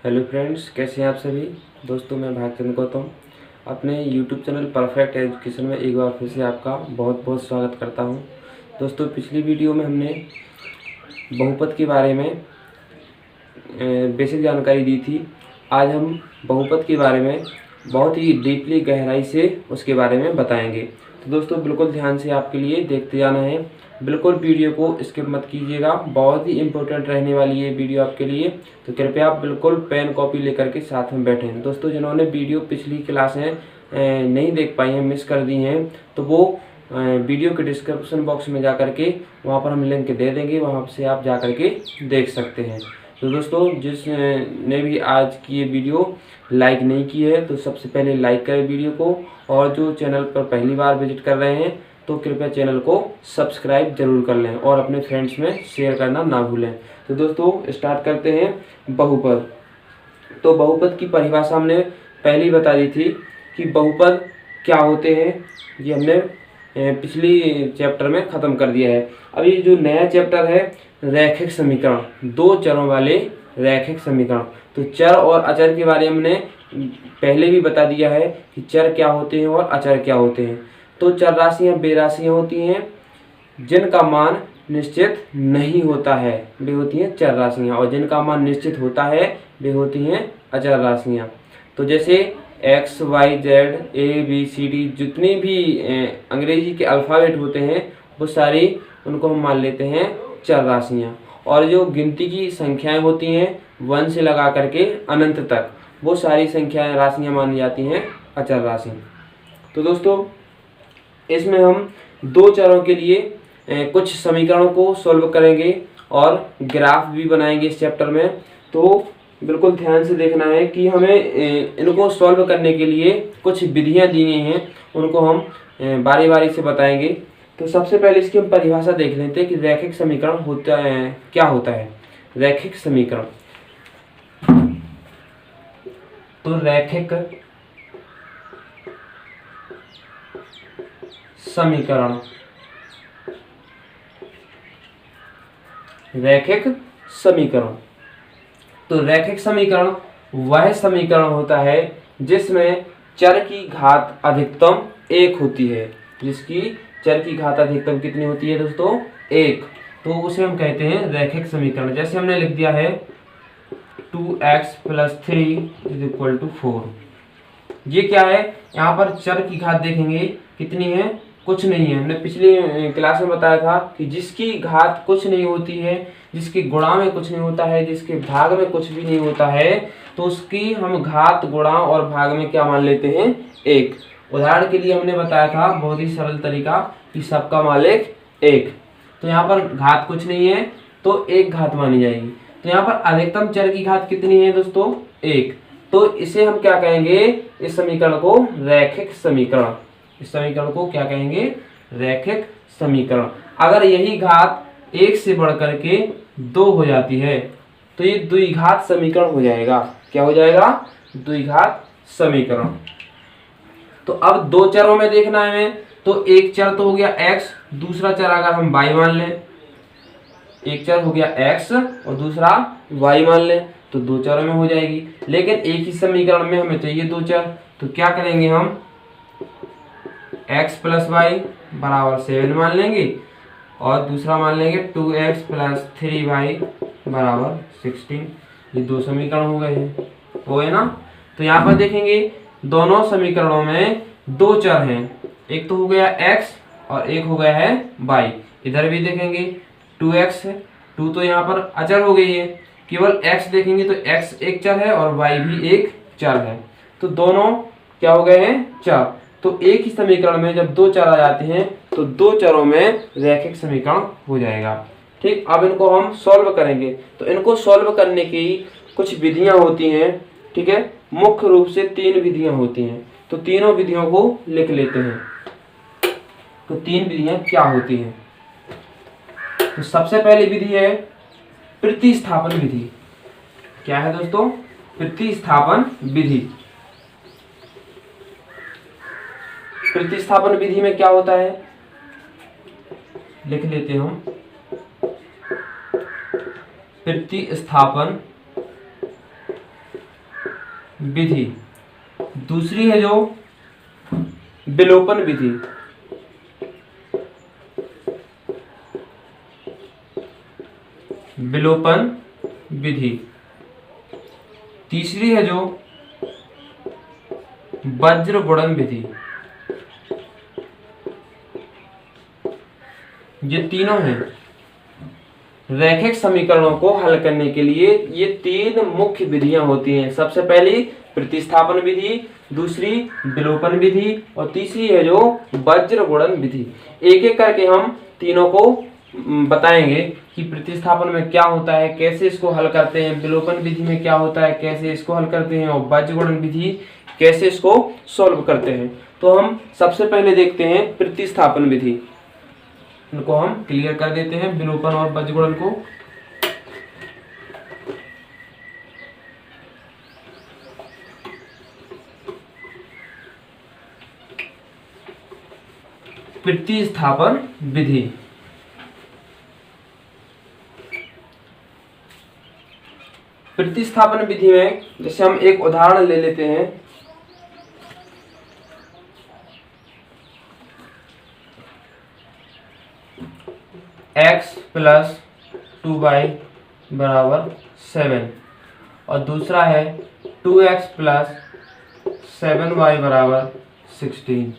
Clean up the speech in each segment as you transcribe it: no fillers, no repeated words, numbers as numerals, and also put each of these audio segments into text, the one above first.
Hello friends, कैसे हैं आप सभी दोस्तों। मैं भागचंद गौतम अपने यूट्यूब चैनल परफेक्ट एजुकेशन में एक बार फिर से आपका बहुत बहुत स्वागत करता हूं। दोस्तों, पिछली वीडियो में हमने बहुपद के बारे में बेसिक जानकारी दी थी। आज हम बहुपद के बारे में बहुत ही डीपली गहराई से उसके बारे में बताएंगे। तो दोस्तों, बिल्कुल ध्यान से आपके लिए देखते जाना है। बिल्कुल वीडियो को स्किप मत कीजिएगा, बहुत ही इम्पोर्टेंट रहने वाली है वीडियो आपके लिए। तो कृपया आप बिल्कुल पेन कॉपी लेकर के साथ में बैठें। दोस्तों, जिन्होंने वीडियो पिछली क्लासें नहीं देख पाई हैं, मिस कर दी हैं, तो वो वीडियो के डिस्क्रिप्शन बॉक्स में जा कर के वहाँ पर हम लिंक दे देंगे, वहाँ से आप जा कर के देख सकते हैं। तो दोस्तों, जिसने भी आज की ये वीडियो लाइक नहीं की है तो सबसे पहले लाइक करें वीडियो को, और जो चैनल पर पहली बार विजिट कर रहे हैं तो कृपया चैनल को सब्सक्राइब जरूर कर लें और अपने फ्रेंड्स में शेयर करना ना भूलें। तो दोस्तों, स्टार्ट करते हैं बहुपद। तो बहुपद की परिभाषा हमने पहले ही बता दी थी कि बहुपद क्या होते हैं, ये हमने पिछली चैप्टर में ख़त्म कर दिया है। अब ये जो नया चैप्टर है, रैखिक समीकरण, दो चरों वाले रैखिक समीकरण। तो चर और अचर के बारे में हमने पहले भी बता दिया है कि चर क्या होते हैं और अचर क्या होते हैं। तो चर राशियाँ बेराशियाँ होती हैं जिनका मान निश्चित नहीं होता है, वे होती हैं चर राशियाँ, और जिनका मान निश्चित होता है वे होती हैं अचर राशियाँ। तो जैसे X Y Z A B C D, जितनी भी अंग्रेजी के अल्फ़ाबेट होते हैं वो सारी उनको हम मान लेते हैं चर राशियाँ। और जो गिनती की संख्याएं होती हैं 1 से लगा करके अनंत तक, वो सारी संख्याएं राशियाँ मानी जाती हैं अचर राशि। तो दोस्तों, इसमें हम दो चरों के लिए कुछ समीकरणों को सॉल्व करेंगे और ग्राफ भी बनाएंगे इस चैप्टर में। तो बिल्कुल ध्यान से देखना है कि हमें इनको सॉल्व करने के लिए कुछ विधियां दी गई हैं, उनको हम बारी बारी से बताएंगे। तो सबसे पहले इसकी हम परिभाषा देख लेते हैं कि रैखिक समीकरण होता है क्या होता है। रैखिक समीकरण, तो रैखिक समीकरण, रैखिक समीकरण। तो रैखिक समीकरण वह समीकरण होता है जिसमें चर की घात अधिकतम 1 होती है। जिसकी चर की घात अधिकतम कितनी होती है दोस्तों? 1। तो उसे हम कहते हैं रैखिक समीकरण। जैसे हमने लिख दिया है 2x + 3 = 4। ये क्या है? यहाँ पर चर की घात देखेंगे कितनी है, कुछ नहीं है। हमने पिछली क्लास में बताया था कि जिसकी घात कुछ नहीं होती है, जिसके गुणा में कुछ नहीं होता है, जिसके भाग में कुछ भी नहीं होता है, तो उसकी हम घात, गुणा और भाग में क्या मान लेते हैं? 1। उदाहरण के लिए हमने बताया था बहुत ही सरल तरीका कि सबका मालिक 1। तो यहाँ पर घात कुछ नहीं है तो 1 घात मानी जाएगी। तो यहाँ पर अधिकतम चर की घात कितनी है दोस्तों? 1। तो इसे हम क्या कहेंगे? इस समीकरण को रैखिक समीकरण। इस समीकरण को क्या कहेंगे? रैखिक समीकरण। अगर यही घात 1 से बढ़ करके 2 हो जाती है तो ये द्विघात समीकरण हो जाएगा। क्या हो जाएगा? द्विघात समीकरण। तो अब दो चरों में देखना है हमें, तो एक चर तो हो गया x, दूसरा चर अगर हम y मान लें, एक चर हो गया x और दूसरा y मान लें, तो दो चरों में हो जाएगी। लेकिन एक ही समीकरण में हमें चाहिए दो चर, तो क्या करेंगे हम? x + y = 7 मान लेंगे और दूसरा मान लेंगे 2x + 3y = 16। ये दो समीकरण हो गए हैं, वो है ना। तो यहाँ पर देखेंगे दोनों समीकरणों में दो चर हैं, एक तो हो गया x और एक हो गया है y। इधर भी देखेंगे 2x है, 2 तो यहाँ पर अचर हो गई है। केवल x देखेंगे तो x एक चर है और y भी एक चर है। तो दोनों क्या हो गए हैं? चर। तो एक ही समीकरण में जब दो चर आ जाते हैं तो दो चरों में रैखिक समीकरण हो जाएगा। ठीक, अब इनको हम सॉल्व करेंगे। तो इनको सॉल्व करने की कुछ विधियां होती हैं। ठीक है, मुख्य रूप से 3 विधियां होती हैं। तो तीनों विधियों को लिख लेते हैं। तो 3 विधियां क्या होती हैं? तो सबसे पहली विधि है प्रतिस्थापन विधि। क्या है दोस्तों? प्रतिस्थापन विधि। प्रतिस्थापन विधि में क्या होता है, लिख लेते हैं हम। प्रतिस्थापन विधि, दूसरी है जो विलोपन विधि, विलोपन विधि, तीसरी है जो वज्र गुणन विधि। ये तीनों हैं रैखिक समीकरणों को हल करने के लिए। ये तीन मुख्य विधियां होती हैं। सबसे पहली प्रतिस्थापन विधि, दूसरी विलोपन विधि और तीसरी है जो वज्र गुणन विधि। एक एक करके हम तीनों को बताएंगे कि प्रतिस्थापन में क्या होता है, कैसे इसको हल करते हैं, विलोपन विधि में क्या होता है, कैसे इसको हल करते हैं, और वज्र गुणन विधि कैसे इसको सॉल्व करते हैं। तो हम सबसे पहले देखते हैं प्रतिस्थापन विधि। इनको हम क्लियर कर देते हैं, विलोपन और वज्र गुणन को। प्रतिस्थापन विधि, प्रतिस्थापन विधि में जैसे हम एक उदाहरण ले लेते हैं। x प्लस 2y बराबर 7 और दूसरा है 2x प्लस 7y बराबर 16।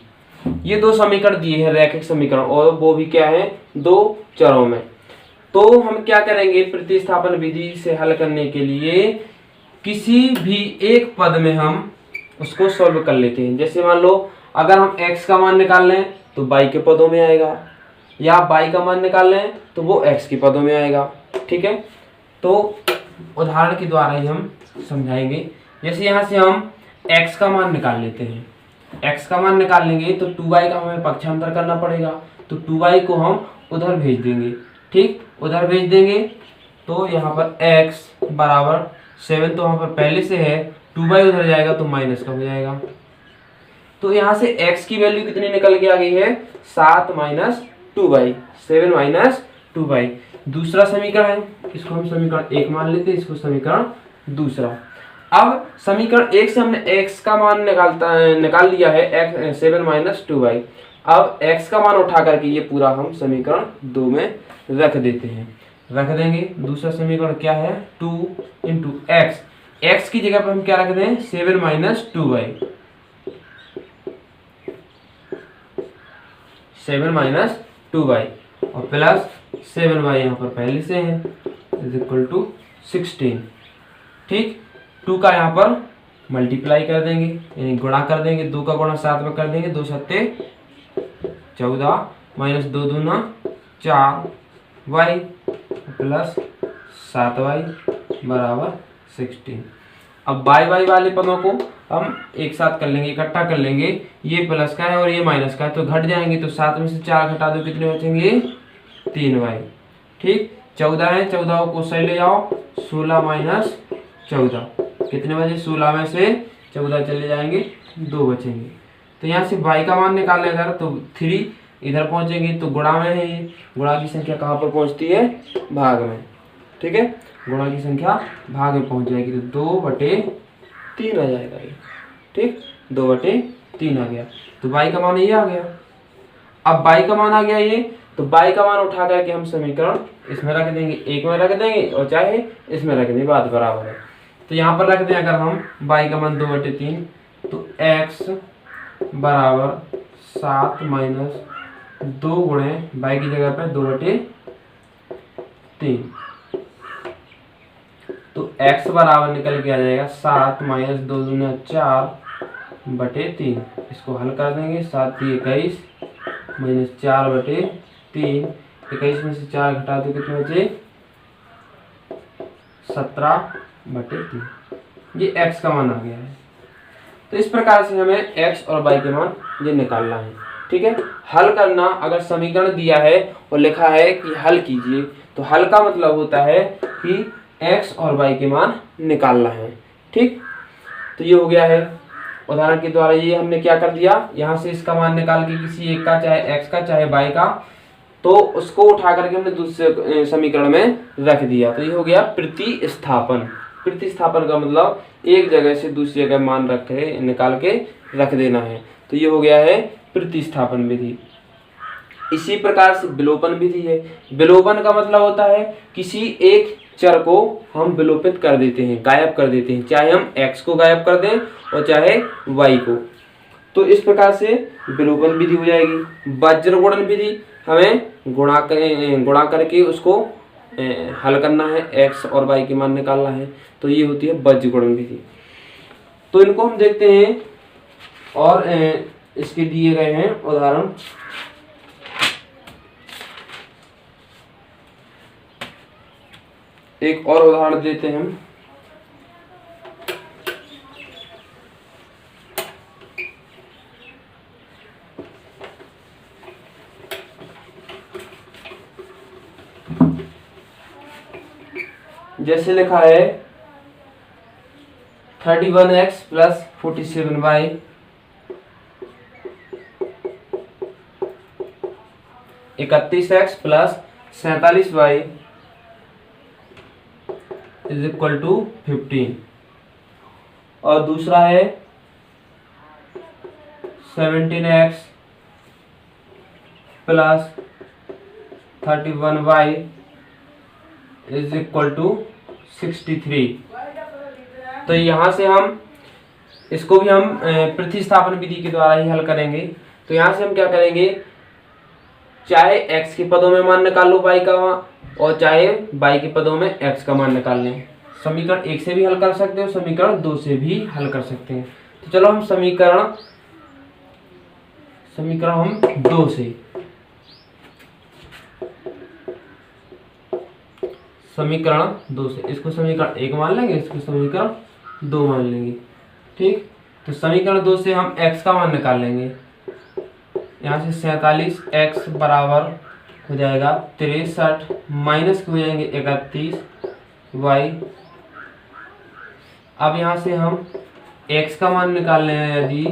ये दो समीकरण दिए हैं रैखिक समीकरण, और वो भी क्या है, दो चरों में। तो हम क्या करेंगे, प्रतिस्थापन विधि से हल करने के लिए किसी भी एक पद में हम उसको सॉल्व कर लेते हैं। जैसे मान लो अगर हम x का मान निकाल लें तो y के पदों में आएगा, या y का मान निकाल लें तो वो x के पदों में आएगा। ठीक है, तो उदाहरण के द्वारा ही हम समझाएंगे। जैसे यहाँ से हम x का मान निकाल लेते हैं, x का मान निकाल लेंगे तो 2y का हमें पक्षांतर करना पड़ेगा, तो 2y को हम उधर भेज देंगे। ठीक, उधर भेज देंगे तो यहाँ पर x बराबर 7 तो वहाँ पर पहले से है, 2y उधर जाएगा तो माइनस का हो जाएगा। तो यहाँ से x की वैल्यू कितनी निकल के आ गई है, 7 माइनस 2y, 7 माइनस 2y। दूसरा समीकरण है, इसको हम समीकरण 1 मान लेते हैं, इसको समीकरण दूसरा। अब समीकरण 1 से हमने x का मान निकाल लिया है, 7 माइनस 2y। अब x का मान उठा करके ये पूरा हम समीकरण 2 में रख देते हैं, रख देंगे। दूसरा समीकरण क्या है, 2 इंटू एक्स, एक्स की जगह पर हम क्या रख दें, 7 माइनस 2y, 7 माइनस 2y और प्लस 7y यहाँ पर पहले से है, इज इक्वल टू 16। ठीक, 2 का यहाँ पर मल्टीप्लाई कर देंगे, यानी गुणा कर देंगे, 2 का गुणा 7 में कर देंगे, 2 सत्ते 14 माइनस 2 दूना 4y प्लस 7y बराबर 16। अब y वाले पदों को हम एक साथ कर लेंगे, इकट्ठा कर लेंगे। ये प्लस का है और ये माइनस का है तो घट जाएंगे, तो 7 में से 4 घटा दो, कितने बचेंगे, 3y। ठीक, 14 है, 14 को सही ले जाओ, 16 माइनस 14 कितने बचे, 16 में से 14 चले जाएंगे, 2 बचेंगे। तो यहाँ से y का मान निकालने अगर तो 3 इधर पहुंचेंगे तो गुणा में है, ये गुणा की संख्या कहाँ पर पहुंचती है, भाग में। ठीक है, गुणा की संख्या भाग में पहुंच जाएगी तो 2/3 आ जाएगा ये। ठीक, 2/3 आ गया, तो y का मान ये आ गया। अब y का मान आ गया ये, तो y का मान उठा करके हम समीकरण इसमें रख देंगे, एक में रख देंगे और चाहे इसमें रख देंगे, बात बराबर है। तो यहाँ पर रख दें अगर हम y का मान 2/3, तो x बराबर 7 माइनस 2 गुणे y की जगह पर 2/3, तो x बराबर निकल के आ जाएगा 7 माइनस 2 दूना 4/3। इसको हल कर देंगे, 7 21 माइनस 4/3, 21 में से 4 घटा दो, कितने बचे, 17/3। ये x का मान आ गया है। तो इस प्रकार से हमें x और y के मान ये निकालना है। ठीक है, हल करना, अगर समीकरण दिया है और लिखा है कि हल कीजिए, तो हल का मतलब होता है कि x और y के मान निकालना है। ठीक, तो ये हो गया है उदाहरण के द्वारा। ये हमने क्या कर दिया, यहाँ से इसका मान निकाल के किसी एक का, चाहे x का चाहे y का, तो उसको उठा करके हमने दूसरे समीकरण में रख दिया। तो ये हो गया प्रतिस्थापन। प्रतिस्थापन का मतलब एक जगह से दूसरी जगह मान निकाल के रख देना है। तो ये हो गया है प्रतिस्थापन विधि। इसी प्रकार से विलोपन विधि है। विलोपन का मतलब होता है किसी एक चर को हम विलोपित कर देते हैं, गायब कर देते हैं, चाहे हम x को गायब कर दें और चाहे y को। तो इस प्रकार से विलोपन विधि हो जाएगी। वज्र गुणन विधि, हमें गुणा करके उसको हल करना है, x और y के मान निकालना है, तो ये होती है वज्र गुणन विधि। तो इनको हम देखते हैं और इसके दिए गए हैं उदाहरण। एक और उदाहरण देते हैं हम। जैसे लिखा है 31x plus 47y (31x plus 47y is equal to 15। और दूसरा है 17x plus 31y is equal to 63। तो यहाँ से हम इसको भी हम प्रतिस्थापन विधि के द्वारा ही हल करेंगे। तो यहाँ से हम क्या करेंगे, चाहे x के पदों में मान निकाल लो y का, और चाहे y के पदों में x का मान निकाल लें। समीकरण 1 से भी हल कर सकते हो, समीकरण 2 से भी हल कर सकते हैं। तो चलो हम समीकरण हम 2 से इसको समीकरण 1 मान लेंगे, इसको समीकरण 2 मान लेंगे। ठीक, तो समीकरण 2 से हम x का मान निकाल लेंगे। यहाँ से 47x बराबर हो जाएगा 63 माइनस हो जाएंगे 31y। अब यहाँ से हम x का मान निकालने हैं यदि,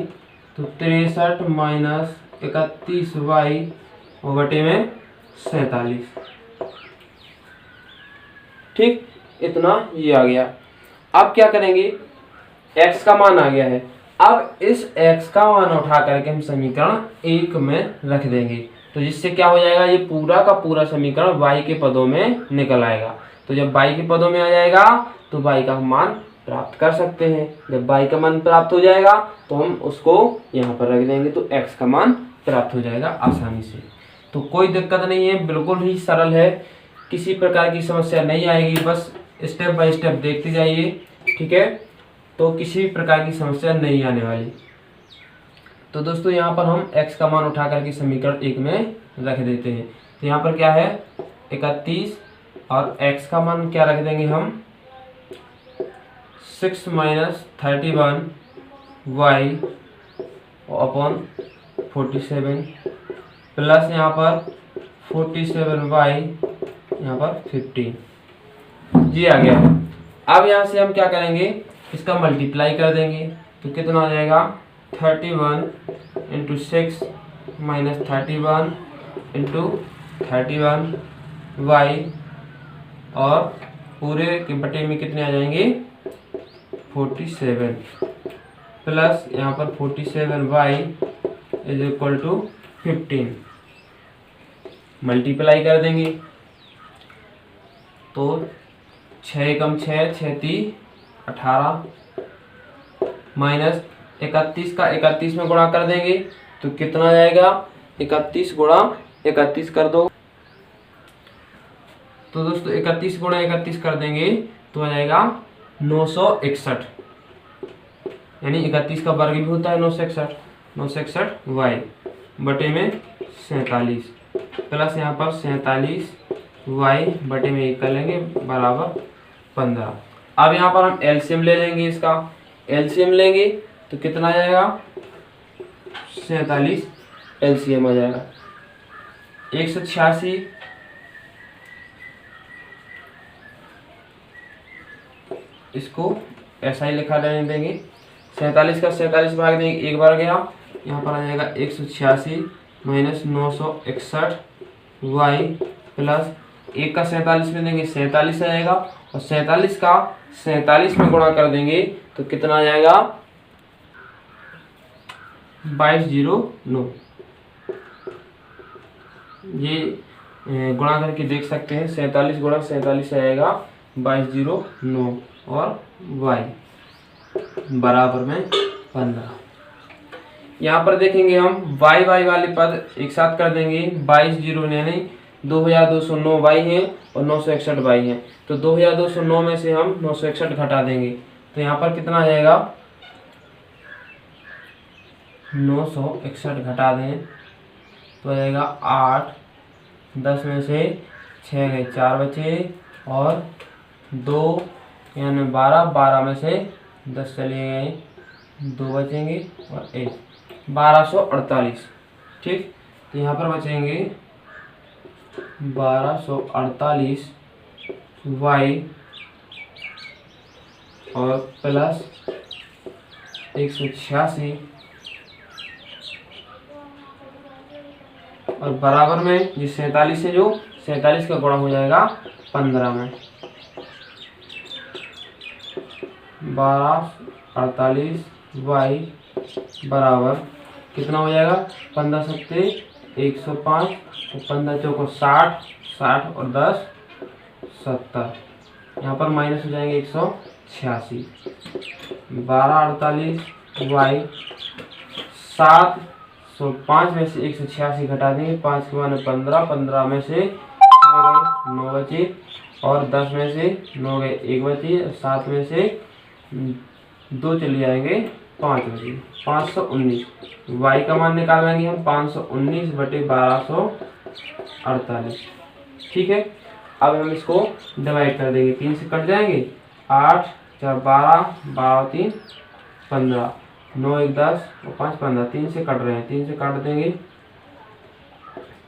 तो 63 माइनस 31y और बटे में 47। ठीक, इतना ये आ गया। अब क्या करेंगे, x का मान आ गया है, अब इस x का मान उठा करके हम समीकरण 1 में रख देंगे। तो जिससे क्या हो जाएगा, ये पूरा का पूरा समीकरण y के पदों में निकल आएगा। तो जब y के पदों में आ जाएगा तो y का मान प्राप्त कर सकते हैं। जब y का मान प्राप्त हो जाएगा तो हम उसको यहाँ पर रख देंगे, तो x का मान प्राप्त हो जाएगा आसानी से। तो कोई दिक्कत नहीं है, बिल्कुल ही सरल है, किसी प्रकार की समस्या नहीं आएगी। बस स्टेप बाय स्टेप देखते जाइए, ठीक है, तो किसी भी प्रकार की समस्या नहीं आने वाली। तो दोस्तों यहाँ पर हम x का मान उठा करके समीकरण 1 में रख देते हैं। तो यहाँ पर क्या है 31 और x का मान क्या रख देंगे हम 6 माइनस 31y अपॉन 47 प्लस यहाँ पर 47y यहाँ पर 15 जी आ गया है। अब यहाँ से हम क्या करेंगे, इसका मल्टीप्लाई कर देंगे। तो कितना आ जाएगा 31 इंटू 6 माइनस 31 इंटू 31y और पूरे के बटे में कितने आ जाएंगे 47 प्लस यहाँ पर 47y is equal to 15। Multiply कर देंगे तो 6 कम 6 6 18 माइनस 31 का 31 में गुणा कर देंगे तो कितना आ जाएगा 31 गुणा 31 कर दो। तो दोस्तों 31 गुणा 31 कर देंगे तो आ जाएगा 961, यानी 31 का वर्ग भी होता है 961 y बटे में 47 प्लस यहाँ पर 47 y बटे में 1 कर लेंगे बराबर 15। अब यहाँ पर हम एलसीएम ले लेंगे, इसका एलसीएम लेंगे तो कितना आ जाएगा 47 एलसीएम आ जाएगा 186 इसको ऐसा ही लिखा रहने देंगे। 47 का 47 भाग देंगे, एक बार गया, यहाँ पर आ जाएगा 186 माइनस 961 y प्लस 1 का 47 में देंगे 47 आ जाएगा और 47 का 47 में गुणा कर देंगे तो कितना आ जाएगा 2209। ये गुणा करके देख सकते हैं, 47 गुणा 47 आएगा 2209 और y बराबर में 15। यहाँ पर देखेंगे हम y वाले पद एक साथ कर देंगे। 22 यानी 2209 y है और 961 y है, तो 2209 में से हम 961 घटा देंगे तो यहाँ पर कितना आ जाएगा 961 घटा दें तो आ जाएगा 8। 10 में से 6 गए, 4 बचे और 2 यानी 12 में से 10 चले गए, 2 बचेंगे और 1 1248। ठीक, तो यहाँ पर बचेंगे 1248 y और प्लस 186 और बराबर में जिस 47 से जो 47 का गुणा हो जाएगा 15 में। 1248 y बराबर कितना हो जाएगा 15 सत्ते 105 और 15 चौको 60, 60 और 10 70। यहाँ पर माइनस हो जाएंगे 186। 1248 y 705 में से 186 घटा देंगे, 5 के माने 15, 15 में से 6 गए 9 बचे और 10 में से 9 गए 1 बचे, 7 में से 2 चले जाएंगे 5 बचे, 519। y का मान निकालेंगे हम 519 बटे 1248। ठीक है, अब हम इसको डिवाइड कर देंगे, 3 से कट जाएंगे, 8 4 12, 12 3 15, 9 1 10 और 5 15, 3 से कट रहे हैं, 3 से काट देंगे,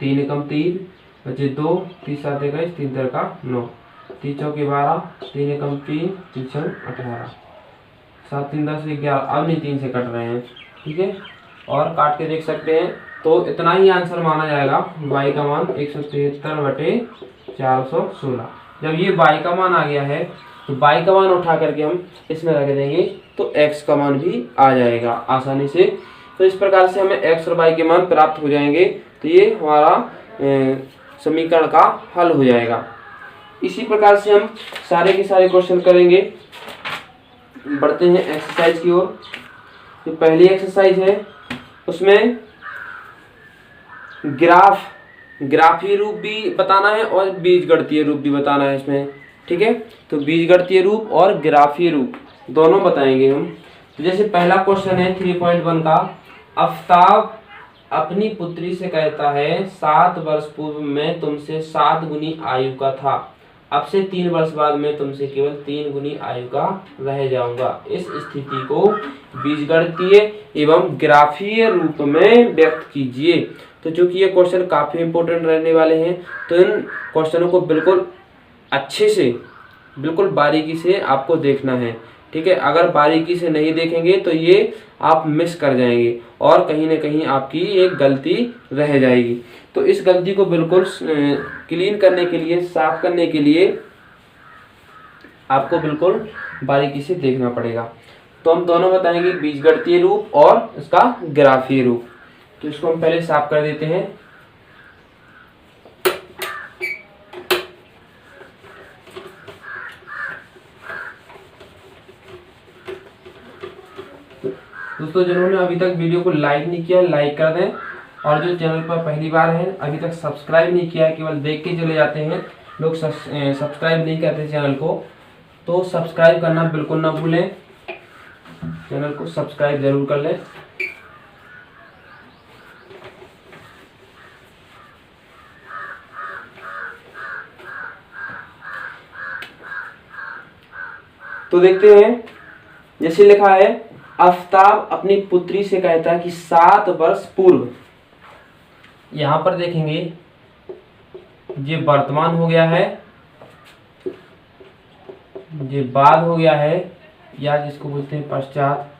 3 एकम 3 बचे 2, 3 7 21, 3 3 का 9, 3 चौके 12, 3 एकम 3, 3 6 18, 7 3 10 11। अब नहीं 3 से कट रहे हैं। ठीक है, और काट के देख सकते हैं तो इतना ही आंसर माना जाएगा। y का मान 173 बटे 416। जब ये y का मान आ गया है तो y का मान उठा करके हम इसमें रख देंगे तो x का मान भी आ जाएगा आसानी से। तो इस प्रकार से हमें x और y के मान प्राप्त हो जाएंगे, तो ये हमारा समीकरण का हल हो जाएगा। इसी प्रकार से हम सारे के सारे क्वेश्चन करेंगे। बढ़ते हैं एक्सरसाइज की ओर। जो पहली एक्सरसाइज है उसमें ग्राफीय रूप भी बताना है और बीजगणितीय रूप भी बताना है इसमें। ठीक है, तो बीजगणितीय रूप और ग्राफीय रूप दोनों बताएंगे हम। तो जैसे पहला क्वेश्चन है 3.1 का, आफताब अपनी पुत्री से कहता है 7 वर्ष पूर्व मैं तुमसे 7 गुनी आयु का था, अब से 3 वर्ष बाद मैं तुमसे केवल 3 गुनी आयु का रह जाऊंगा। इस स्थिति को बीजगणितीय एवं ग्राफीय रूप में व्यक्त कीजिए। तो चूंकि ये क्वेश्चन काफी इंपॉर्टेंट रहने वाले हैं तो इन क्वेश्चनों को बिल्कुल अच्छे से, बिल्कुल बारीकी से आपको देखना है। ठीक है, अगर बारीकी से नहीं देखेंगे तो ये आप मिस कर जाएंगे और कहीं ना कहीं आपकी एक गलती रह जाएगी। तो इस गलती को बिल्कुल क्लीन करने के लिए, साफ करने के लिए आपको बिल्कुल बारीकी से देखना पड़ेगा। तो हम दोनों बताएंगे, बीजगणितीय रूप और इसका ग्राफीय रूप। तो इसको हम पहले साफ कर देते हैं। दोस्तों जिन्होंने अभी तक वीडियो को लाइक नहीं किया, लाइक कर दें, और जो चैनल पर पहली बार है अभी तक सब्सक्राइब नहीं किया है, केवल देख के चले जाते हैं लोग, सब्सक्राइब नहीं करते चैनल को, तो सब्सक्राइब करना बिल्कुल ना भूलें। चैनल को सब्सक्राइब जरूर कर लें। तो देखते हैं, जैसे लिखा है, आफताब अपनी पुत्री से कहता है कि 7 वर्ष पूर्व। यहां पर देखेंगे ये वर्तमान हो गया है, ये बाद हो गया है, या जिसको बोलते हैं पश्चात,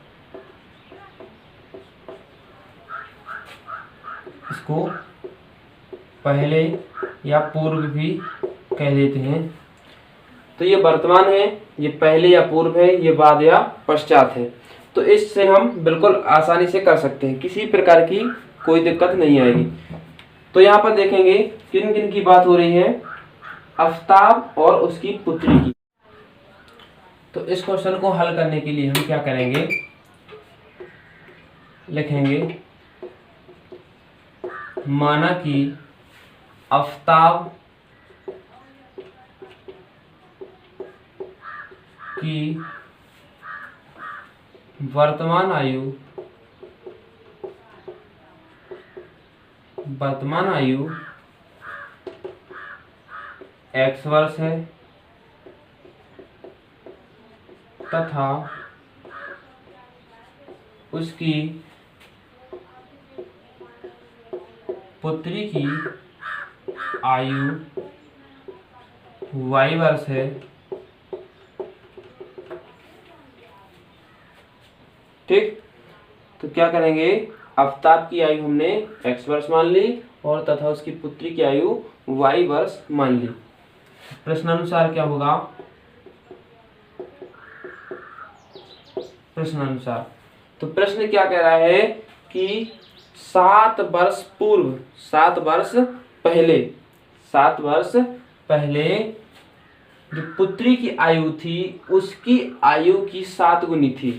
इसको पहले या पूर्व भी कह देते हैं। तो ये वर्तमान है, ये पहले या पूर्व है, ये बाद या पश्चात है। तो इससे हम बिल्कुल आसानी से कर सकते हैं, किसी प्रकार की कोई दिक्कत नहीं आएगी। तो यहाँ पर देखेंगे किन किन की बात हो रही है, आफताब और उसकी पुत्री की। तो इस क्वेश्चन को हल करने के लिए हम क्या करेंगे, लिखेंगे माना कि आफताब की वर्तमान आयु x वर्ष है तथा उसकी पुत्री की आयु y वर्ष है। ठीक, तो क्या करेंगे, आफताब की आयु हमने x वर्ष मान ली और तथा उसकी पुत्री की आयु y वर्ष मान ली। प्रश्नानुसार क्या होगा, प्रश्नानुसार तो प्रश्न क्या कह रहा है कि 7 वर्ष पूर्व, 7 वर्ष पहले जो पुत्री की आयु थी उसकी आयु की 7 गुनी थी।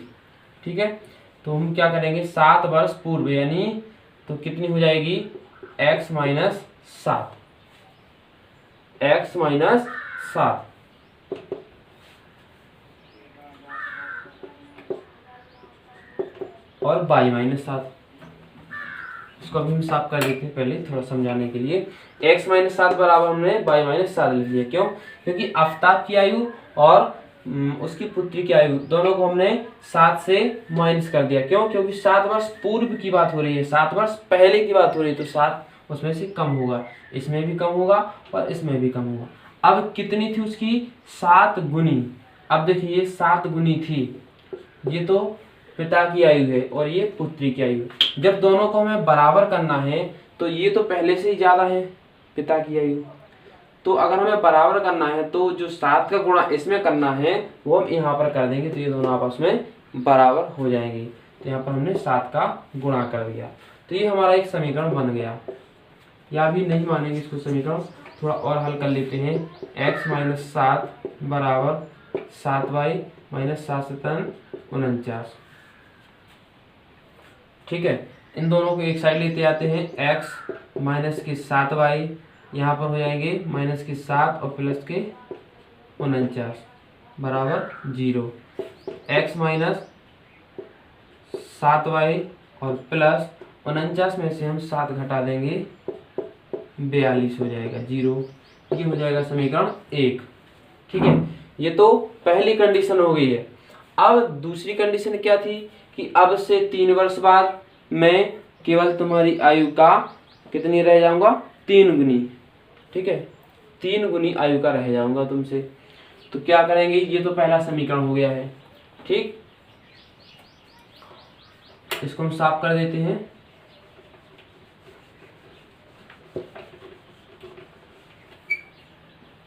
ठीक है, तो हम क्या करेंगे, 7 वर्ष पूर्व यानी तो कितनी हो जाएगी, x माइनस 7, और y माइनस 7। इसको अभी हम साफ कर देते हैं पहले थोड़ा समझाने के लिए। x माइनस 7 बराबर हमने y माइनस 7 लिख लिया। क्यों, क्योंकि आफताब की आयु और उसकी पुत्री की आयु दोनों को हमने 7 से माइनस कर दिया। क्यों, क्योंकि 7 वर्ष पूर्व की बात हो रही है, 7 वर्ष पहले की बात हो रही है, तो 7 उसमें से कम होगा, इसमें भी कम होगा और इसमें भी कम होगा। अब कितनी थी उसकी, 7 गुनी। अब देखिए ये 7 गुनी थी, ये तो पिता की आयु है और ये पुत्री की आयु है। जब दोनों को हमें बराबर करना है तो ये तो पहले से ही ज्यादा है पिता की आयु, तो अगर हमें बराबर करना है तो जो 7 का गुणा इसमें करना है वो हम यहाँ पर कर देंगे, तो ये दोनों आपस में बराबर हो जाएंगे। तो यहाँ पर हमने 7 का गुणा कर दिया, तो ये हमारा एक समीकरण बन गया। या भी नहीं मानेंगे इसको समीकरण, थोड़ा और हल कर लेते हैं। x माइनस 7 बराबर 7y माइनस 7 7 49। ठीक है, इन दोनों को एक साइड लेते आते हैं। x माइनस के 7y यहाँ पर हो जाएंगे माइनस के 7 और प्लस के 49 बराबर 0। x माइनस 7y और प्लस 49 में से हम 7 घटा देंगे 42 हो जाएगा 0। ये हो जाएगा समीकरण 1। ठीक है, ये तो पहली कंडीशन हो गई है। अब दूसरी कंडीशन क्या थी कि अब से 3 वर्ष बाद मैं केवल तुम्हारी आयु का कितनी रह जाऊंगा, 3 गुनी। ठीक है, 3 गुनी आयु का रह जाऊंगा तुमसे। तो क्या करेंगे, ये तो पहला समीकरण हो गया है। ठीक, इसको हम साफ कर देते हैं।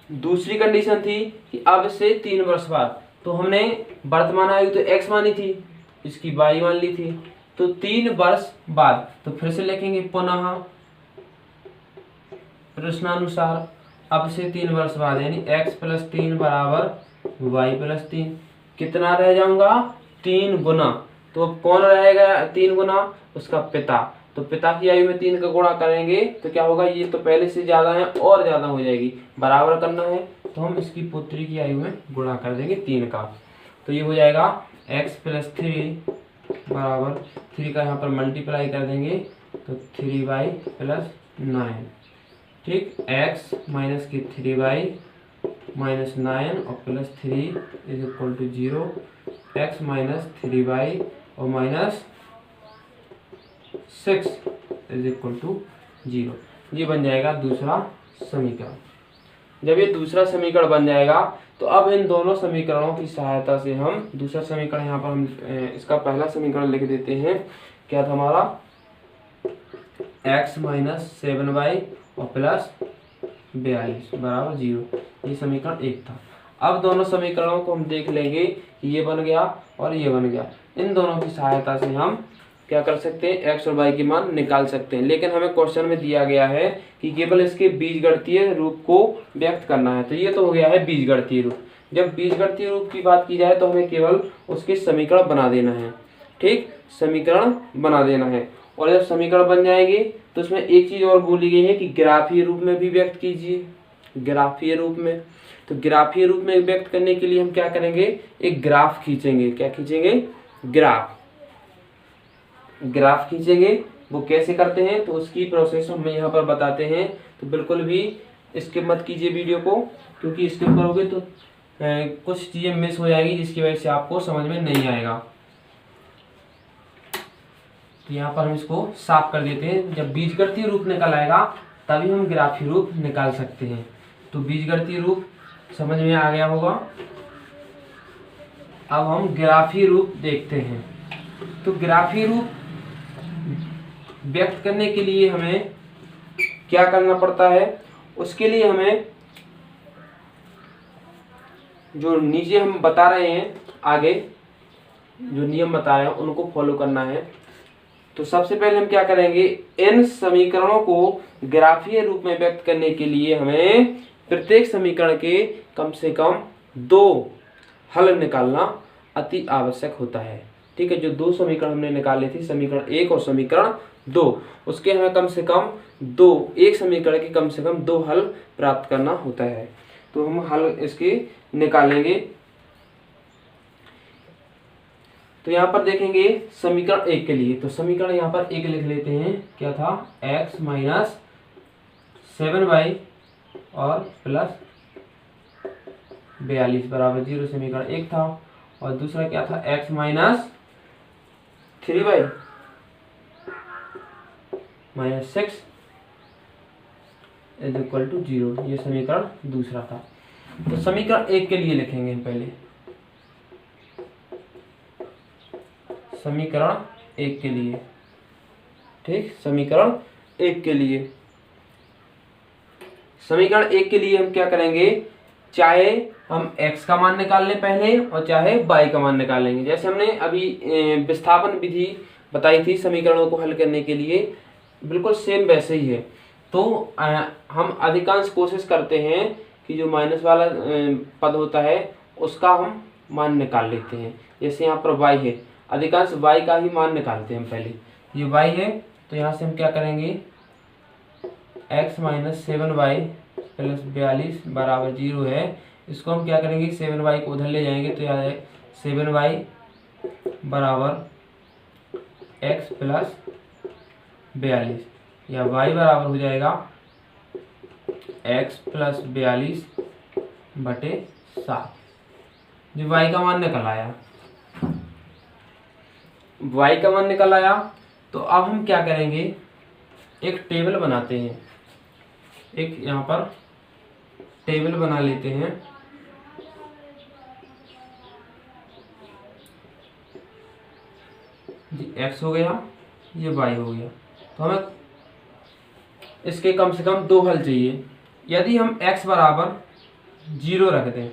दूसरी कंडीशन थी कि अब से 3 वर्ष बाद, तो हमने वर्तमान आयु तो x मानी थी, इसकी y मान ली थी, तो 3 वर्ष बाद, तो फिर से लिखेंगे पुनः प्रश्नानुसार अब से 3 वर्ष बाद यानी x प्लस 3 बराबर y प्लस 3। कितना रह जाऊंगा, 3 गुना। तो अब कौन रहेगा 3 गुना, उसका पिता। तो पिता की आयु में 3 का गुणा करेंगे तो क्या होगा, ये तो पहले से ज्यादा है और ज्यादा हो जाएगी। बराबर करना है तो हम इसकी पुत्री की आयु में गुणा कर देंगे 3 का। तो ये हो जाएगा x प्लस 3 बराबर 3 का यहाँ पर मल्टीप्लाई कर देंगे तो 3y प्लस 9। ठीक, x माइनस की 3y माइनस 9 और plus 3 is equal to 0। x minus 3y और माइनस 6 इज इक्वल टू 0। ये बन जाएगा दूसरा समीकरण। जब ये दूसरा समीकरण बन जाएगा तो अब इन दोनों समीकरणों की सहायता से हम दूसरा समीकरण यहाँ पर हम इसका पहला समीकरण लिख देते हैं। क्या था हमारा, x माइनस 7y और प्लस 42 बराबर 0। ये समीकरण 1 था। अब दोनों समीकरणों को हम देख लेंगे कि ये बन गया और ये बन गया। इन दोनों की सहायता से हम क्या कर सकते हैं, एक्स और वाई की मान निकाल सकते हैं। लेकिन हमें क्वेश्चन में दिया गया है कि केवल इसके बीजगणितीय रूप को व्यक्त करना है। तो ये तो हो गया है बीजगणितीय रूप। जब बीजगणितीय रूप की बात की जाए तो हमें केवल उसके समीकरण बना देना है। ठीक, समीकरण बना देना है। और जब समीकरण बन जाएंगे तो उसमें एक चीज और बोली गई है कि ग्राफीय रूप में भी व्यक्त कीजिए, ग्राफीय रूप में। तो ग्राफीय रूप में व्यक्त करने के लिए हम क्या करेंगे, एक ग्राफ खींचेंगे। क्या खींचेंगे, ग्राफ। ग्राफ खींचेंगे। वो कैसे करते हैं तो उसकी प्रोसेस हमें यहाँ पर बताते हैं। तो बिल्कुल भी स्किप मत कीजिए वीडियो को, क्योंकि स्किप करोगे तो कुछ चीजें मिस हो जाएगी जिसकी वजह से आपको समझ में नहीं आएगा। तो यहाँ पर हम इसको साफ कर देते हैं। जब बीजगणितीय रूप निकल आएगा तभी हम ग्राफीय रूप निकाल सकते हैं। तो बीजगणितीय रूप समझ में आ गया होगा। अब हम ग्राफीय रूप देखते हैं। तो ग्राफीय रूप व्यक्त करने के लिए हमें क्या करना पड़ता है, उसके लिए हमें जो नीचे हम बता रहे हैं, आगे जो नियम बता रहे हैं उनको फॉलो करना है। तो सबसे पहले हम क्या करेंगे, इन समीकरणों को ग्राफीय रूप में व्यक्त करने के लिए हमें प्रत्येक समीकरण के कम से कम 2 हल निकालना अति आवश्यक होता है। ठीक है, जो 2 समीकरण हमने निकाले थे, समीकरण 1 और समीकरण 2, उसके हमें कम से कम 2, एक समीकरण के कम से कम 2 हल प्राप्त करना होता है। तो हम हल इसके निकालेंगे। तो यहाँ पर देखेंगे समीकरण 1 के लिए। तो समीकरण यहाँ पर 1 लिख लेते हैं। क्या था, x माइनस 7y और प्लस 42 बराबर 0 समीकरण 1 था। और दूसरा क्या था, x minus 3y minus 6 is equal to 0, ये समीकरण दूसरा था। तो समीकरण 1 के लिए लिखेंगे हम पहले। समीकरण 1 के लिए, ठीक, समीकरण 1 के लिए, समीकरण 1 के लिए हम क्या करेंगे, चाहे हम x का मान निकाल लें पहले और चाहे y का मान निकाल लेंगे। जैसे हमने अभी विस्थापन विधि बताई थी समीकरणों को हल करने के लिए, बिल्कुल सेम वैसे ही है। तो हम अधिकांश कोशिश करते हैं कि जो माइनस वाला पद होता है उसका हम मान निकाल लेते हैं। जैसे यहाँ पर y है, अधिकांश y का ही मान निकालते हैं हम पहले। ये y है तो यहाँ से हम क्या करेंगे, x माइनस 7y प्लस 42 बराबर 0 है। इसको हम क्या करेंगे, 7y को उधर ले जाएंगे तो यहाँ 7y बराबर x प्लस 42, या y बराबर हो जाएगा x प्लस 42 बटे 7। जो y का मान निकल आया, y का मान निकल आया। तो अब हम क्या करेंगे, एक टेबल बनाते हैं। एक यहाँ पर टेबल बना लेते हैं। x हो गया, ये y हो गया। तो हमें इसके कम से कम 2 हल चाहिए। यदि हम x बराबर 0 रख दें,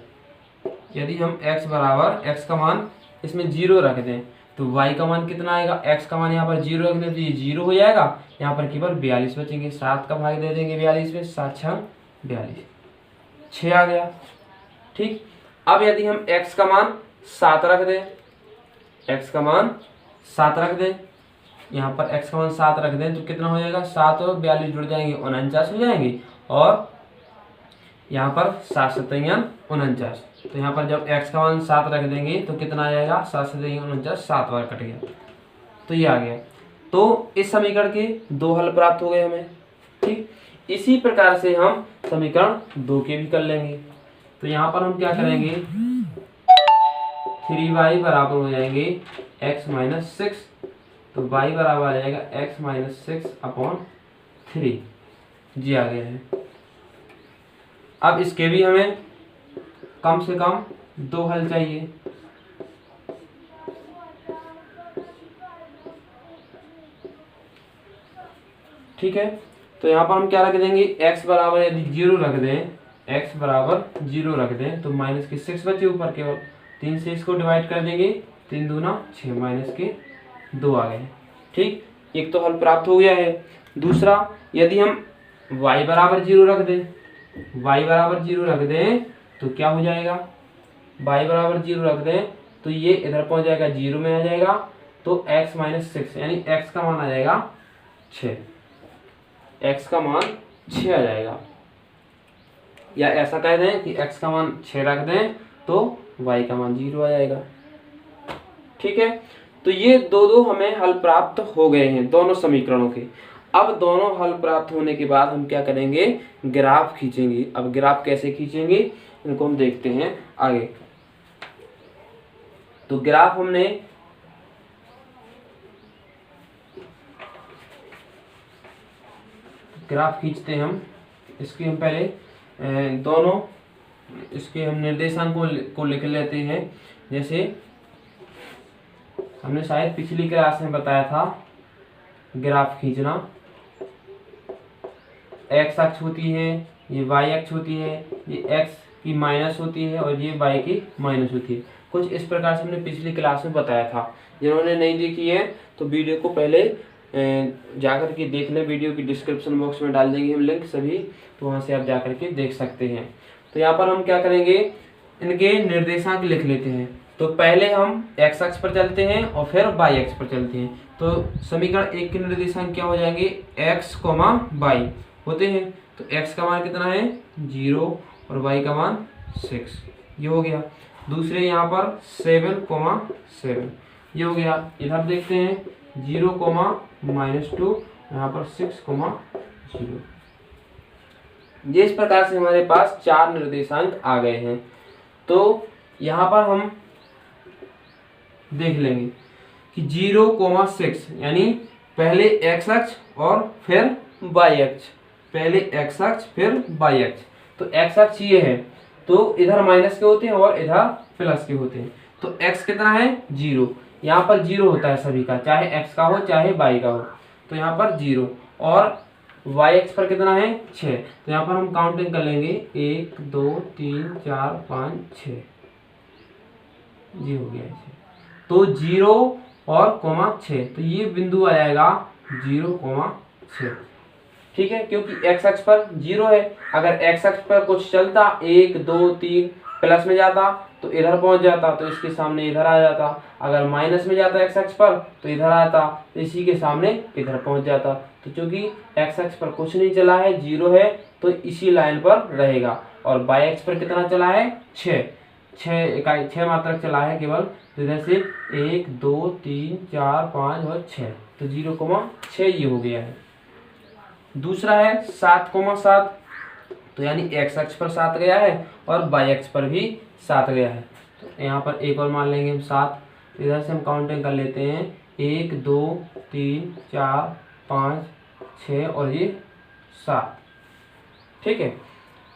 यदि हम x बराबर x का मान इसमें 0 रख दें तो y का मान कितना आएगा, x का मान यहाँ पर 0 रख दें तो ये 0 हो जाएगा। यहाँ पर केवल 42 बचेंगे, 7 का भाग दे देंगे 42 में, 7 6 42, 6 आ गया। ठीक, अब यदि हम x का मान 7 रख दें, x का मान 7 रख दें, यहाँ पर x का मान 7 रख दें तो कितना हो जाएगा, 7 और 42 जुड़ जाएंगे, 49 हो जाएंगे। और यहाँ पर 7 7 49, तो यहाँ पर जब x का मान 7 रख देंगे तो कितना आ जाएगा, 7 7 49, 7 बार कट गया तो ये आ गया। तो इस समीकरण के 2 हल प्राप्त हो गए हमें। ठीक, इसी प्रकार से हम समीकरण 2 के भी कर लेंगे। तो यहाँ पर हम क्या करेंगे, 3y बराबर हो जाएंगे x माइनस 6, तो y बराबर आ जाएगा x माइनस 6/3, जी आ गया है। अब इसके भी हमें कम से कम 2 हल चाहिए। ठीक है, तो यहाँ पर हम क्या रख देंगे, x बराबर यदि 0 रख दें, x बराबर 0 रख दें तो माइनस के 6 बचे ऊपर, केवल 3 से इसको डिवाइड कर देंगे, 3 दूना 6 माइनस के 2 आ गए। ठीक, एक तो हल प्राप्त हो गया है। दूसरा, यदि हम y बराबर 0 रख दें, y बराबर 0 रख दें तो क्या हो जाएगा, y बराबर 0 रख दें तो ये इधर पहुंच जाएगा 0 में आ जाएगा, तो x माइनस 6 यानी x का मान आ जाएगा 6, x का मान 6 आ जाएगा। या ऐसा कह दें कि x का मान 6 रख दें तो y का मान 0 आ जाएगा। ठीक है, तो ये दो हमें हल प्राप्त हो गए हैं दोनों समीकरणों के। अब दोनों हल प्राप्त होने के बाद हम क्या करेंगे, ग्राफ खींचेंगे। अब ग्राफ कैसे खींचेंगे इनको हम देखते हैं आगे। तो ग्राफ हमने ग्राफ खींचते हैं हम, इसके हम पहले दोनों इसके हम निर्देशांक को लिख लेते हैं। जैसे हमने शायद पिछली क्लास में बताया था, ग्राफ खींचना, x अक्ष होती है, ये y अक्ष होती है, ये x की माइनस होती है और ये y की माइनस होती है। कुछ इस प्रकार से हमने पिछली क्लास में बताया था। जिन्होंने नहीं देखी है तो वीडियो को पहले जाकर के देख लें, वीडियो की डिस्क्रिप्शन बॉक्स में डाल देंगे हम लिंक सभी, तो वहाँ से आप जाकर के देख सकते हैं। तो यहाँ पर हम क्या करेंगे, इनके निर्देशांक लिख लेते हैं। तो पहले हम x अक्ष पर चलते हैं और फिर y अक्ष पर चलते हैं। तो समीकरण 1 के निर्देशांक क्या हो जाएंगे, x, y होते हैं। तो x का मान कितना है 0 और y का मान 6, ये हो गया। दूसरे यहाँ पर 7, 7 ये हो गया। इधर देखते हैं 0, -2, यहाँ पर 6, 0। ये इस प्रकार से हमारे पास 4 निर्देशांक आ गए हैं। तो यहाँ पर हम देख लेंगे कि 0, 6 यानी पहले x अक्ष और फिर y अक्ष, पहले x अक्ष फिर y अक्ष। तो x अक्ष ये है, तो इधर माइनस के होते हैं और इधर प्लस के होते हैं। तो x कितना है 0, यहाँ पर 0 होता है सभी का, चाहे x का हो चाहे y का हो। तो यहाँ पर 0 और y अक्ष पर कितना है 6। तो यहाँ पर हम काउंटिंग कर लेंगे 1, 2, 3, 4, 5, 6, ये हो गया ऐसे। तो 0 और 6, तो ये बिंदु आ जाएगा 0, 6। ठीक है, क्योंकि x अक्ष पर 0 है। अगर x अक्ष पर कुछ चलता 1, 2, 3 प्लस में जाता तो इधर पहुंच जाता, तो इसके सामने इधर आ जाता। अगर माइनस में जाता x अक्ष पर तो इधर आता, तो इसी के सामने इधर पहुंच जाता। तो चूंकि x अक्ष पर कुछ नहीं चला है, 0 है, तो इसी लाइन पर रहेगा। और y अक्ष पर कितना चला है 6 मात्रक चला है केवल। तो इधर से 1, 2, 3, 4, 5 और 6, तो 0, 6 ये हो गया है। दूसरा है 7, 7, तो यानी x अक्ष पर 7 गया है और y अक्ष पर भी 7 गया है। तो यहाँ पर एक और मान लेंगे हम 7। इधर से हम काउंटिंग कर लेते हैं 1, 2, 3, 4, 5, 6 और ये 7। ठीक है,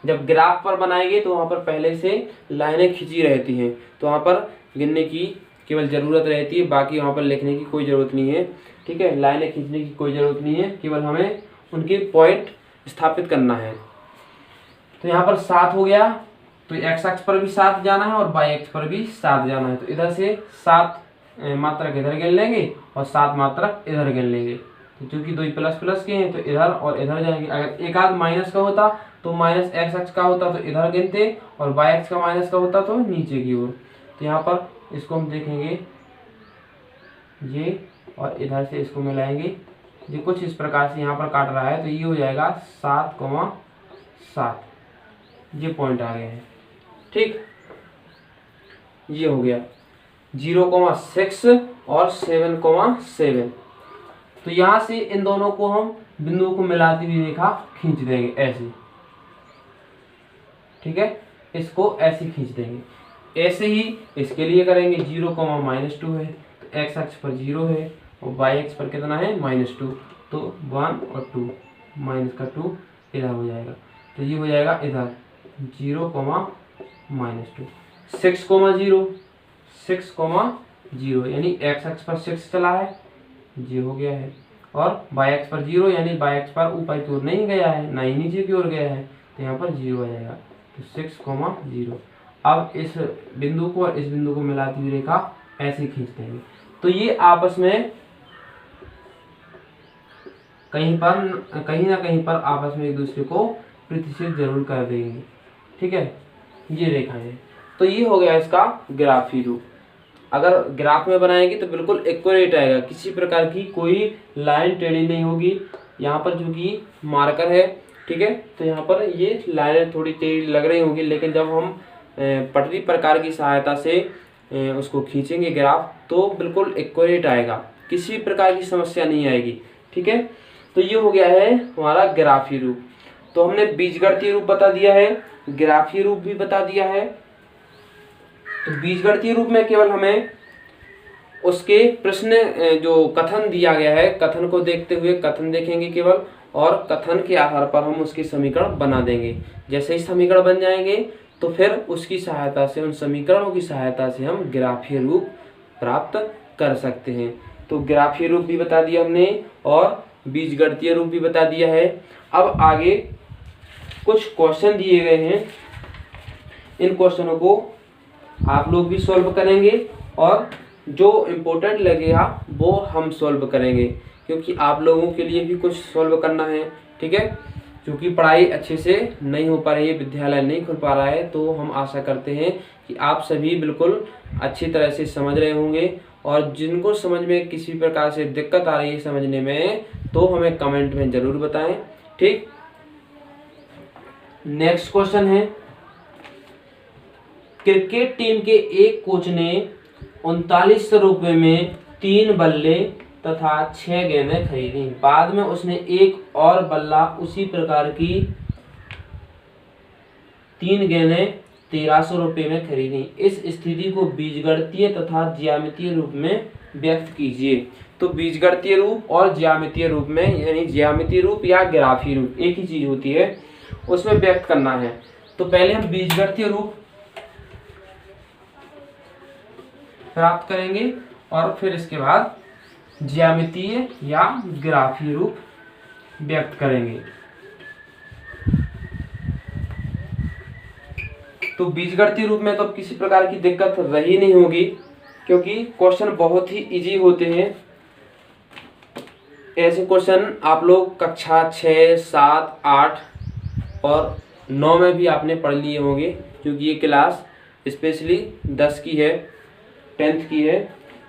जब ग्राफ पर बनाएंगे तो वहाँ पर पहले से लाइनें खींची रहती हैं, तो वहाँ पर गिनने की केवल ज़रूरत रहती है, बाकी वहाँ पर लिखने की कोई ज़रूरत नहीं है। ठीक है, लाइनें खींचने की कोई ज़रूरत नहीं है, केवल हमें उनके पॉइंट स्थापित करना है। तो यहाँ पर 7 हो गया, तो x अक्ष पर भी 7 जाना है और y अक्ष पर भी 7 जाना है। तो इधर से 7 मात्रक इधर गिन लेंगे और 7 मात्रक इधर गिन लेंगे। तो चूंकि दो प्लस प्लस के हैं तो इधर और इधर जाएंगे। अगर एक आध माइनस का होता तो माइनस x अक्ष का होता तो इधर गिनते और y अक्ष का माइनस का होता तो नीचे की ओर। तो यहाँ पर इसको हम देखेंगे ये, और इधर से इसको मिलाएंगे, ये कुछ इस प्रकार से यहाँ पर काट रहा है। तो ये हो जाएगा 7, 7, ये पॉइंट आ गए हैं। ठीक, ये हो गया 0, 6 और 7, 7। तो यहाँ से इन दोनों को हम बिंदुओं को मिलाती हुई रेखा खींच देंगे ऐसे। ठीक है, इसको ऐसे खींच देंगे। ऐसे ही इसके लिए करेंगे 0, -2 है, तो x अक्ष पर 0 है और y अक्ष पर कितना है -2, तो 1 और 2, माइनस का 2 इधर हो जाएगा। तो ये हो जाएगा इधर 0, -2, 6, 0, 6, 0 यानी x अक्ष पर 6 चला है, ये हो गया है। और y अक्ष पर 0 यानी y अक्ष पर ऊपर की ओर नहीं गया है, ना ही नीचे की ओर गया है, तो यहाँ पर 0 आ जाएगा। तो 6,0। अब इस बिंदु को और इस बिंदु को मिलाती हुई रेखा ऐसे खींच देंगे, तो ये आपस में कहीं ना कहीं पर आपस में एक दूसरे को प्रतिच्छेद जरूर कर देंगे। ठीक है, ये रेखा है। तो ये हो गया इसका ग्राफी रूप। अगर ग्राफ में बनाएंगे तो बिल्कुल एक्यूरेट आएगा, किसी प्रकार की कोई लाइन टेढ़ी नहीं होगी। यहाँ पर जो कि मार्कर है, ठीक है, तो यहाँ पर ये लाइनें थोड़ी टेढ़ी लग रही होंगी, लेकिन जब हम पटरी प्रकार की सहायता से उसको खींचेंगे ग्राफ, तो बिल्कुल एक्यूरेट आएगा, किसी प्रकार की समस्या नहीं आएगी। ठीक है, तो ये हो गया है हमारा ग्राफी रूप। तो हमने बीजगणितीय रूप बता दिया है, ग्राफी रूप भी बता दिया है। तो बीजगणितीय रूप में केवल हमें उसके प्रश्न जो कथन दिया गया है, कथन को देखते हुए कथन देखेंगे केवल, और कथन के आधार पर हम उसके समीकरण बना देंगे। जैसे ही समीकरण बन जाएंगे तो फिर उसकी सहायता से, उन समीकरणों की सहायता से हम ग्राफीय रूप प्राप्त कर सकते हैं। तो ग्राफीय रूप भी बता दिया हमने और बीजगणितीय रूप भी बता दिया है। अब आगे कुछ क्वेश्चन दिए गए हैं, इन क्वेश्चनों को आप लोग भी सॉल्व करेंगे और जो इम्पोर्टेंट लगेगा वो हम सॉल्व करेंगे, क्योंकि आप लोगों के लिए भी कुछ सॉल्व करना है। ठीक है, क्योंकि पढ़ाई अच्छे से नहीं हो पा रही है, विद्यालय नहीं खुल पा रहा है, तो हम आशा करते हैं कि आप सभी बिल्कुल अच्छी तरह से समझ रहे होंगे। और जिनको समझ में किसी प्रकार से दिक्कत आ रही है समझने में, तो हमें कमेंट में ज़रूर बताएं। ठीक, नेक्स्ट क्वेश्चन है, क्रिकेट टीम के एक कोच ने 3900 रुपये में 3 बल्ले तथा 6 गेंदें खरीदी। बाद में उसने एक और बल्ला उसी प्रकार की 3 गेंदें 1300 रुपये में खरीदी। इस स्थिति को बीजगणितीय तथा ज्यामितीय रूप में व्यक्त कीजिए। तो बीजगणितीय रूप और ज्यामितीय रूप में, यानी ज्यामितीय रूप या ग्राफीय रूप एक ही चीज होती है, उसमें व्यक्त करना है। तो पहले हम बीजगणितीय रूप प्राप्त करेंगे और फिर इसके बाद ज्यामितीय या ग्राफीय रूप व्यक्त करेंगे। तो बीजगणितीय रूप में तो किसी प्रकार की दिक्कत रही नहीं होगी, क्योंकि क्वेश्चन बहुत ही इजी होते हैं। ऐसे क्वेश्चन आप लोग कक्षा 6, 7, 8 और 9 में भी आपने पढ़ लिए होंगे, क्योंकि ये क्लास स्पेशली 10 की है, 10th की है,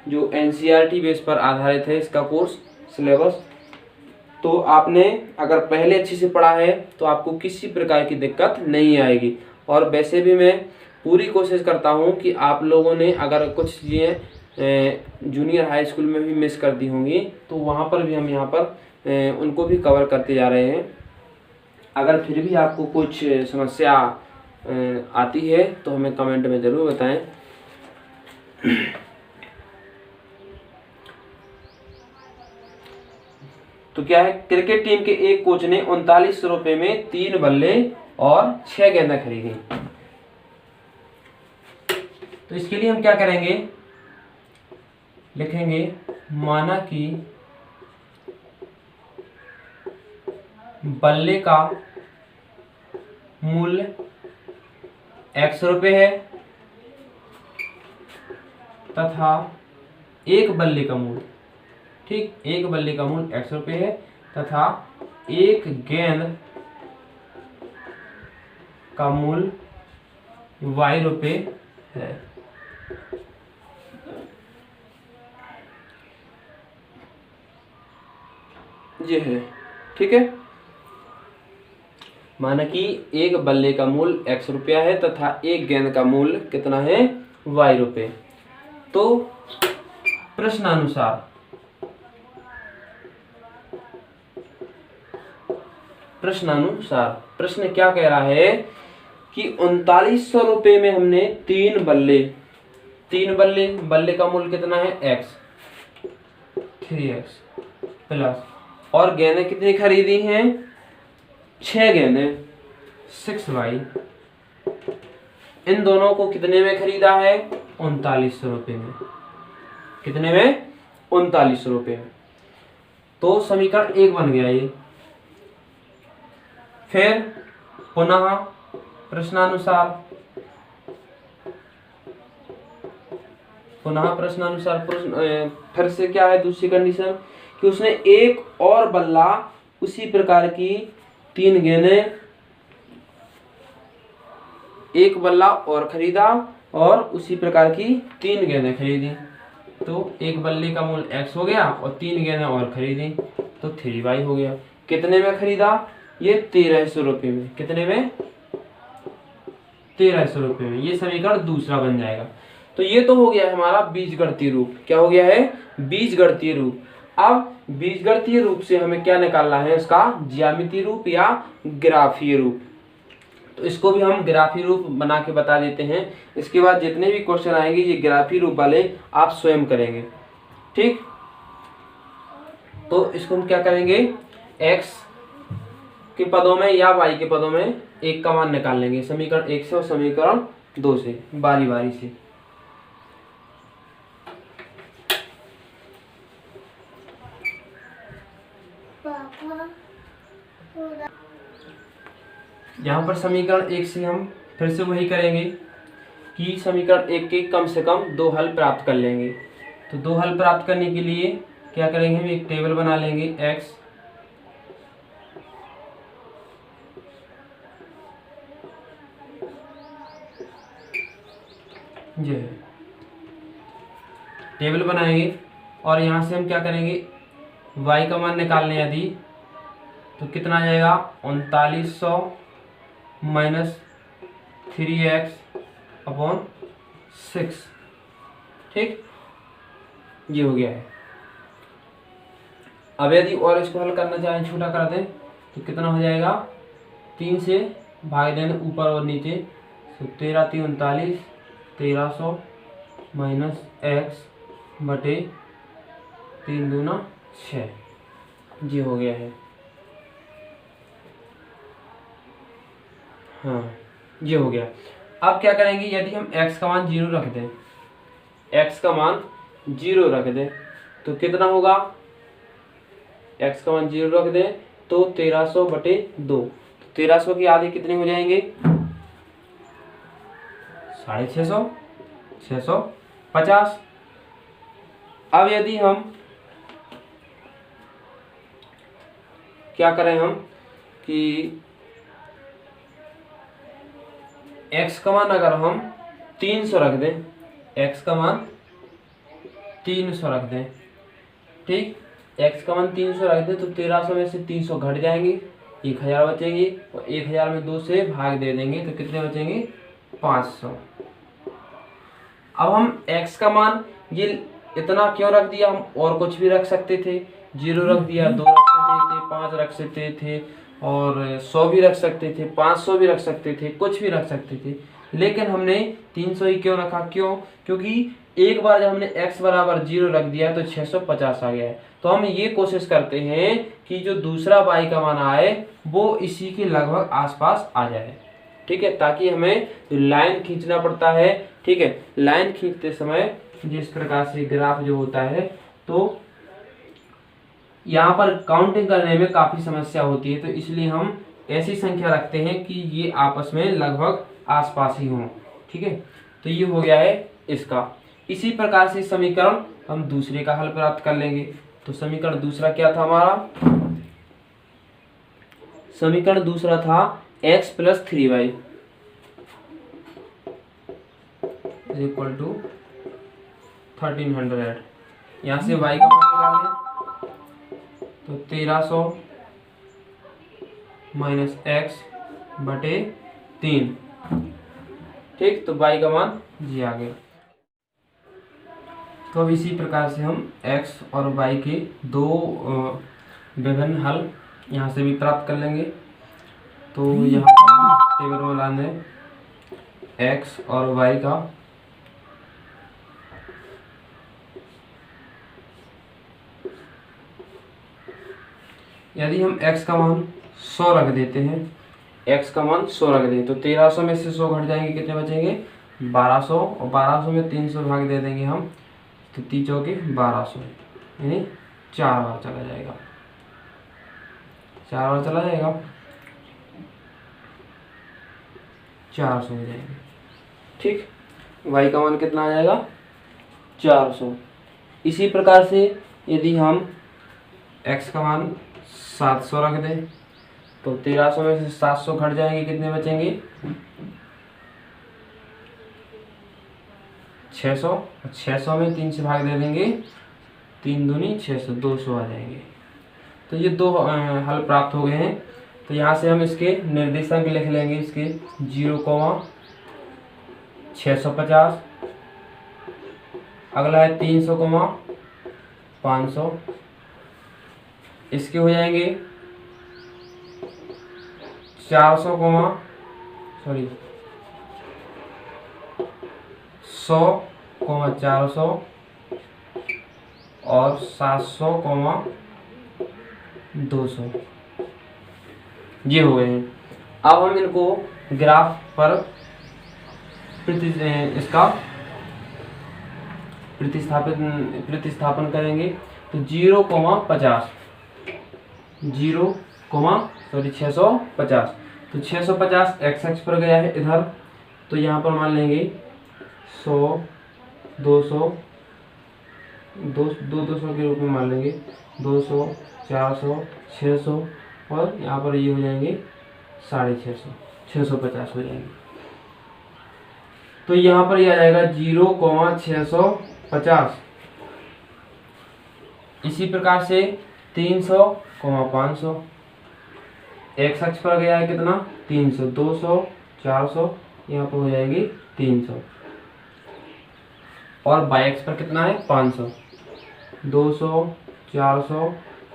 जो NCERT बेस पर आधारित है इसका कोर्स सिलेबस। तो आपने अगर पहले अच्छे से पढ़ा है तो आपको किसी प्रकार की दिक्कत नहीं आएगी। और वैसे भी मैं पूरी कोशिश करता हूँ कि आप लोगों ने अगर कुछ चीज़ें जूनियर हाई स्कूल में भी मिस कर दी होंगी, तो वहाँ पर भी हम यहाँ पर उनको भी कवर करते जा रहे हैं। अगर फिर भी आपको कुछ समस्या आती है तो हमें कमेंट में ज़रूर बताएं। तो क्या है, क्रिकेट टीम के एक कोच ने 3900 रुपये में 3 बल्ले और 6 गेंदें खरीदी। तो इसके लिए हम क्या करेंगे, लिखेंगे माना कि बल्ले का मूल्य x रुपये है तथा एक बल्ले का मूल्य, ठीक, एक बल्ले का मूल्य x रुपये है तथा एक गेंद का मूल्य y रुपये है। ये है, ठीक है, माना कि एक बल्ले का मूल्य x रुपया है तथा एक गेंद का मूल्य कितना है, y रुपये। तो प्रश्नानुसार प्रश्न क्या कह रहा है कि 3900 रुपये में हमने 3 बल्ले बल्ले का मूल्य कितना है x, 3x प्लस, और गेंदें कितनी खरीदी हैं, 6 गेंदें 6y। इन दोनों को कितने में खरीदा है, 3900 रुपये में। कितने में, 3900 रुपये में। तो समीकरण 1 बन गया ये। फिर पुनः प्रश्नानुसार, पुनः प्रश्नानुसार फिर से क्या है दूसरी कंडीशन कि उसने एक और बल्ला उसी प्रकार की 3 गेंदें, एक बल्ला और खरीदा और उसी प्रकार की 3 गेंदें खरीदी। तो एक बल्ले का मूल्य x हो गया और 3 गेंदें और खरीदी तो 3y हो गया। कितने में खरीदा? ये 1300 रुपये में। कितने में? 1300 रुपये में। ये समीकरण दूसरा बन जाएगा। तो ये तो हो गया हमारा बीजगणितीय रूप। क्या हो गया है? बीजगणितीय रूप। अब बीजगणितीय रूप से हमें क्या निकालना है? इसका ज्यामितीय रूप या ग्राफीय रूप। तो इसको भी हम ग्राफीय रूप बना के बता देते हैं। इसके बाद जितने भी क्वेश्चन आएंगे ये ग्राफीय रूप वाले आप स्वयं करेंगे। ठीक, तो इसको हम क्या करेंगे? x के पदों में या y के पदों में एक का मान निकाल लेंगे, समीकरण 1 से और समीकरण 2 से, बारी बारी से। यहाँ पर समीकरण 1 से हम फिर से वही करेंगे कि समीकरण 1 के कम से कम 2 हल प्राप्त कर लेंगे। तो 2 हल प्राप्त करने के लिए क्या करेंगे? हम एक टेबल बना लेंगे। x ये टेबल बनाएंगे और यहाँ से हम क्या करेंगे? y का मान निकालने यदि तो कितना आ जाएगा? 3900 माइनस 3x अपॉन 6। ठीक, ये हो गया है। अब यदि और इसको हल करना चाहें, छोटा कर दें तो कितना हो जाएगा? 3 से भाग देना ऊपर और नीचे, तो 13 3 39, 1300 माइनस x बटे 3 दूना 6। ये हो गया है। हाँ, ये हो गया। अब क्या करेंगे? यदि हम x का मान 0 रख दें, x का मान 0 रख दें तो कितना होगा? x का मान 0 रख दें तो 1300 बटे 2। 1300 की आधी कितने हो जाएंगे? 650, 650। अब यदि हम क्या करें हम कि x का मान अगर हम 300 रख दें, x का मान 300 रख दें, ठीक, x का मान 300 रख दें तो 1300 में से 300 घट जाएंगे, 1000 बचेंगे और 1000 में 2 से भाग दे देंगे तो कितने बचेंगे? 500। अब हम x का मान ये इतना क्यों रख दिया? हम और कुछ भी रख सकते थे, 0 रख दिया, 2 रख सकते थे, 5 रख सकते थे और 100 भी रख सकते थे, 500 भी रख सकते थे, कुछ भी रख सकते थे, लेकिन हमने 300 ही क्यों रखा? क्यों? क्योंकि एक बार जब हमने x बराबर 0 रख दिया तो 650 आ गया है। तो हम ये कोशिश करते हैं कि जो दूसरा y का मान आए वो इसी के लगभग आसपास आ जाए। ठीक है, ताकि हमें जो लाइन खींचना पड़ता है, ठीक है, लाइन खींचते समय जिस प्रकार से ग्राफ जो होता है तो यहाँ पर काउंटिंग करने में काफी समस्या होती है, तो इसलिए हम ऐसी संख्या रखते हैं कि ये आपस में लगभग आसपास ही हों। ठीक है, तो ये हो गया है इसका। इसी प्रकार से समीकरण हम दूसरे का हल प्राप्त कर लेंगे। तो समीकरण दूसरा क्या था हमारा? समीकरण दूसरा था x plus 3y is equal to 1300। यहाँ से y का मान निकाल लें तो 1300 माइनस x बटे 3। ठीक, तो y का मान जी आ गया। तो अब इसी प्रकार से हम x और y के दो विभिन्न हल यहाँ से भी प्राप्त कर लेंगे। तो यहाँ पर टेबल में लाने x और y का यदि हम x का मान 100 रख देते हैं, x का मान 100 रख दें तो 1300 में से 100 घट जाएंगे, कितने बचेंगे? 1200 और 1200 में 300 भाग दे देंगे हम तो 3 चौके 1200, यानी 4 बार चला जाएगा, 4 बार चला जाएगा। 400 हो जाएंगे। ठीक, y का मान कितना आ जाएगा 400। इसी प्रकार से यदि हम x का मान 700 रख दें तो 1300 में से 700 घट जाएंगे, कितने बचेंगे 600। 600 में 3 से भाग दे देंगे, 3 दूनी 600, 200 आ जाएंगे। तो ये दो हल प्राप्त हो गए हैं। तो यहाँ से हम इसके निर्देशांक लिख लेंगे, इसके 0,650, अगला है 300,500, इसके हो जाएंगे 100, 400 और 700,200 ये हो गए हैं। अब हम इनको ग्राफ पर इसका प्रतिस्थापन करेंगे। तो 0,50, 650, तो 650 x पर गया है इधर, तो यहाँ पर मान लेंगे 100, 200, 200 के रूप में मान लेंगे, 200, 400, 600 और यहाँ पर ये हो जाएंगे 650, 650 हो जाएंगे। तो यहाँ पर ये आ जाएगा 0,650। इसी प्रकार से 300,500, x अक्ष पर गया है कितना 300, 200, 400, यहाँ पर हो जाएंगे 300 और y अक्ष पर कितना है 500, 200, 400,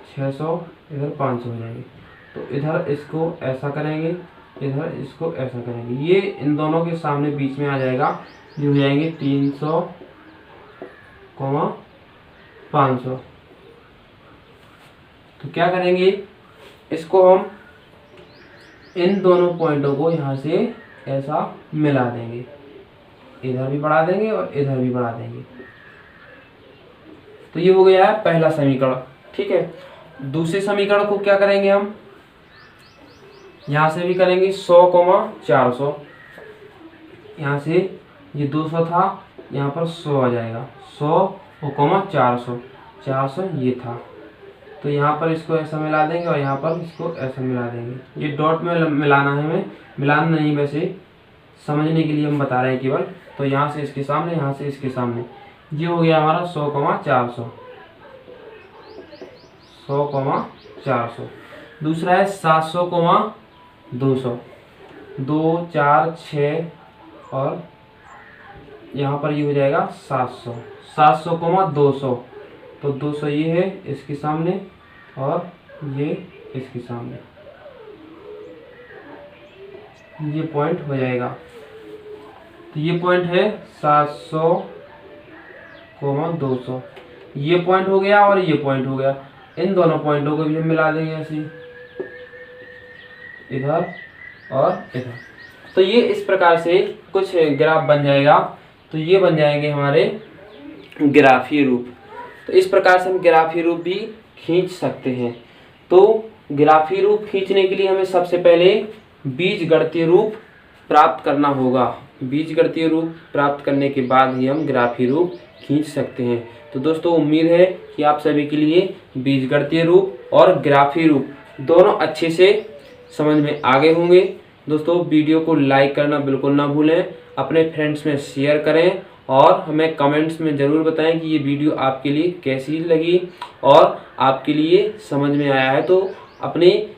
600, इधर 500 हो जाएंगे। तो इधर इसको ऐसा करेंगे, इधर इसको ऐसा करेंगे, ये इन दोनों के सामने बीच में आ जाएगा, ये हो जाएंगे 300,500। तो क्या करेंगे, इसको हम इन दोनों पॉइंटों को यहाँ से ऐसा मिला देंगे, इधर भी बढ़ा देंगे और इधर भी बढ़ा देंगे। तो ये हो गया है पहला समीकरण। ठीक है, दूसरे समीकरण को क्या करेंगे, हम यहाँ से भी करेंगे 100,400, यहाँ से ये 200 था, यहाँ पर 100 आ जाएगा, 100,400, 400 ये था, तो यहाँ पर इसको ऐसा मिला देंगे और यहाँ पर इसको ऐसा मिला देंगे। ये डॉट में मिलाना है, हमें मिलाना नहीं, वैसे समझने के लिए हम बता रहे हैं केवल। तो यहाँ से इसके सामने, यहाँ से इसके सामने, ये हो गया हमारा 100,400, 100,400। दूसरा है 700,200, 2, 4, 6 और यहाँ पर ये हो जाएगा 700, 700,200। तो 200 ये है इसके सामने और ये इसके सामने, ये पॉइंट हो जाएगा। तो ये पॉइंट है 700,200, ये पॉइंट हो गया और ये पॉइंट हो गया। इन दोनों पॉइंटों को भी हम मिला देंगे ऐसे, इधर और इधर। तो ये इस प्रकार से कुछ ग्राफ बन जाएगा। तो ये बन जाएंगे हमारे ग्राफीय रूप। तो इस प्रकार से हम ग्राफीय रूप भी खींच सकते हैं। तो ग्राफीय रूप खींचने के लिए हमें सबसे पहले बीजगणितीय रूप प्राप्त करना होगा। बीजगणितीय रूप प्राप्त करने के बाद ही हम ग्राफीय रूप खींच सकते हैं। तो दोस्तों, उम्मीद है कि आप सभी के लिए बीजगणितीय रूप और ग्राफीय रूप दोनों अच्छे से समझ में आ गए होंगे। दोस्तों, वीडियो को लाइक करना बिल्कुल ना भूलें, अपने फ्रेंड्स में शेयर करें और हमें कमेंट्स में ज़रूर बताएं कि ये वीडियो आपके लिए कैसी लगी और आपके लिए समझ में आया है। तो अपने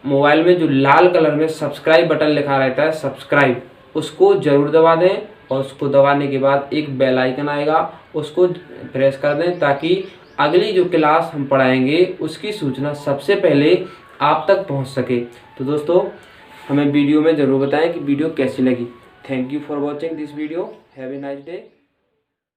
मोबाइल में जो लाल कलर में सब्सक्राइब बटन लिखा रहता है, सब्सक्राइब, उसको ज़रूर दबा दें और उसको दबाने के बाद एक बेल आइकन आएगा, उसको प्रेस कर दें ताकि अगली जो क्लास हम पढ़ाएंगे उसकी सूचना सबसे पहले आप तक पहुंच सके। तो दोस्तों, हमें वीडियो में ज़रूर बताएं कि वीडियो कैसी लगी। Thank you for watching this video. Have a nice day.